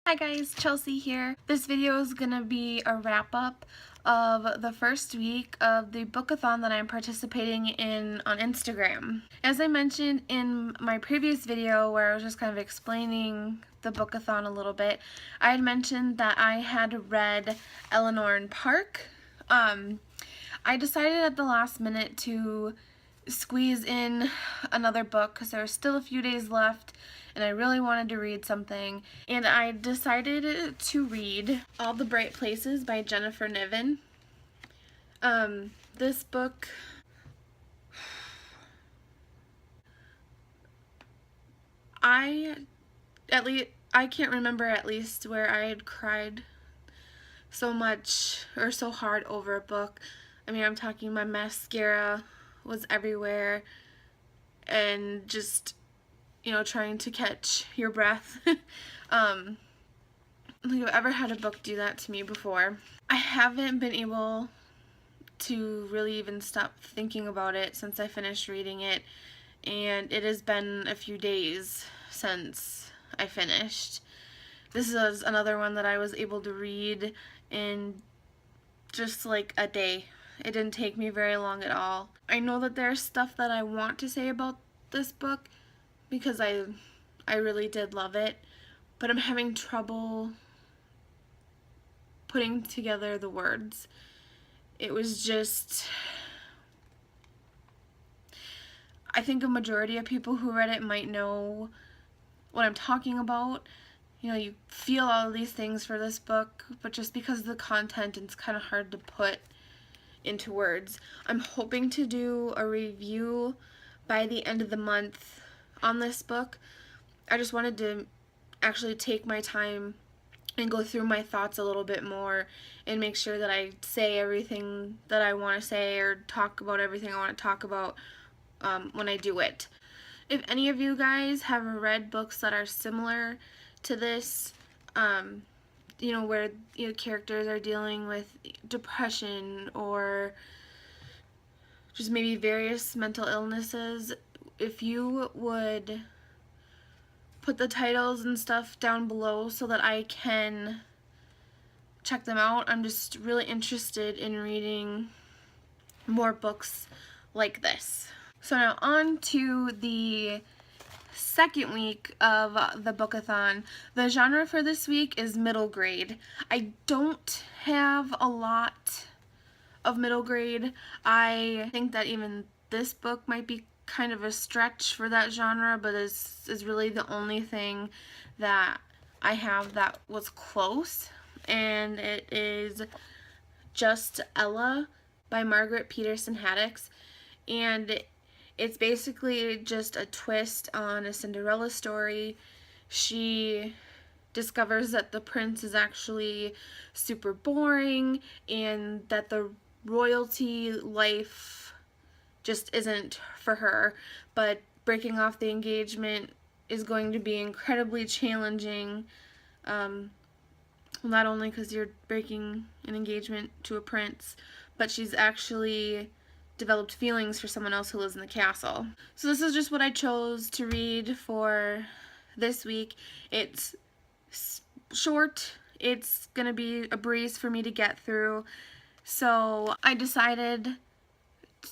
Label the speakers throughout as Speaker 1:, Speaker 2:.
Speaker 1: Hi guys, Chelsea here. This video is going to be a wrap-up of the first week of the Bookathon that I'm participating in on Instagram. As I mentioned in my previous video where I was just kind of explaining the Bookathon a little bit, I had mentioned that I had read Eleanor and Park. I decided at the last minute to squeeze in another book because there were still a few days left and I really wanted to read something, and I decided to read All the Bright Places by Jennifer Niven. This book, I can't remember at least where I had cried so much or so hard over a book. I mean, I'm talking my mascara was everywhere and just, you know, trying to catch your breath. I don't think I've ever had a book do that to me before. I haven't been able to really even stop thinking about it since I finished reading it, and it has been a few days since I finished. This is another one that I was able to read in just like a day. It didn't take me very long at all. I know that there's stuff that I want to say about this book because I really did love it, but I'm having trouble putting together the words. It was just, I think a majority of people who read it might know what I'm talking about. You know, you feel all of these things for this book, but just because of the content, it's kind of hard to put into words. I'm hoping to do a review by the end of the month on this book. I just wanted to actually take my time and go through my thoughts a little bit more and make sure that I say everything that I want to say or talk about everything I want to talk about when I do it. If any of you guys have read books that are similar to this, you know, where characters are dealing with depression or just maybe various mental illnesses, if you would put the titles and stuff down below so that I can check them out. I'm just really interested in reading more books like this. So now on to the second week of the Bookathon. The genre for this week is middle grade. I don't have a lot of middle grade. I think that even this book might be kind of a stretch for that genre, but this is really the only thing that I have that was close, and it is Just Ella by Margaret Peterson Haddix, and it's basically just a twist on a Cinderella story. She discovers that the prince is actually super boring and that the royalty life just isn't for her, but breaking off the engagement is going to be incredibly challenging, not only because you're breaking an engagement to a prince, but she's actually developed feelings for someone else who lives in the castle. So this is just what I chose to read for this week. It's short, it's gonna be a breeze for me to get through, so I decided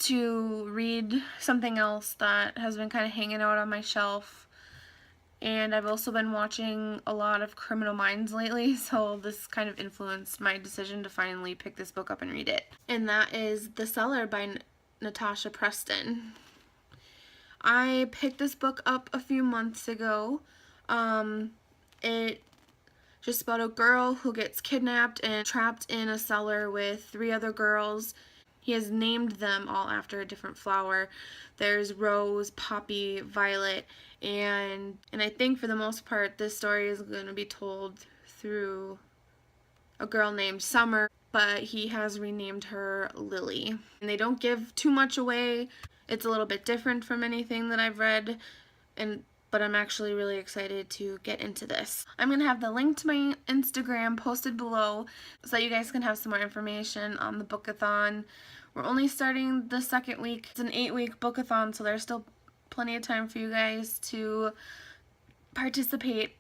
Speaker 1: to read something else that has been kind of hanging out on my shelf. And I've also been watching a lot of Criminal Minds lately, so this kind of influenced my decision to finally pick this book up and read it. And that is The Cellar by Natasha Preston. I picked this book up a few months ago. It just about a girl who gets kidnapped and trapped in a cellar with 3 other girls. He has named them all after a different flower. There's Rose, Poppy, Violet, and I think for the most part this story is going to be told through a girl named Summer, but he has renamed her Lily. And they don't give too much away. It's a little bit different from anything that I've read, but I'm actually really excited to get into this. I'm going to have the link to my Instagram posted below so that you guys can have some more information on the Bookathon. We're only starting the second week. It's an 8-week Bookathon, so there's still plenty of time for you guys to participate.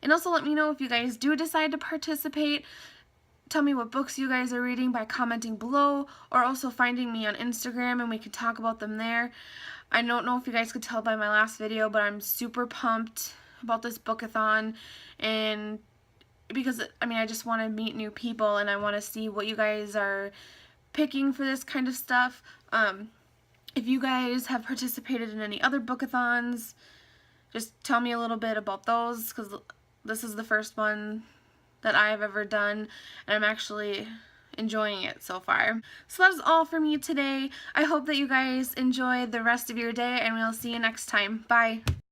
Speaker 1: And also let me know if you guys do decide to participate. Tell me what books you guys are reading by commenting below, or also finding me on Instagram and we can talk about them there. I don't know if you guys could tell by my last video, but I'm super pumped about this bookathon, and because I just want to meet new people and I want to see what you guys are picking for this kind of stuff. If you guys have participated in any other bookathons, just tell me a little bit about those, because this is the first one that I've ever done, and I'm actually enjoying it so far. So that's all for me today. I hope that you guys enjoy the rest of your day, and we'll see you next time. Bye!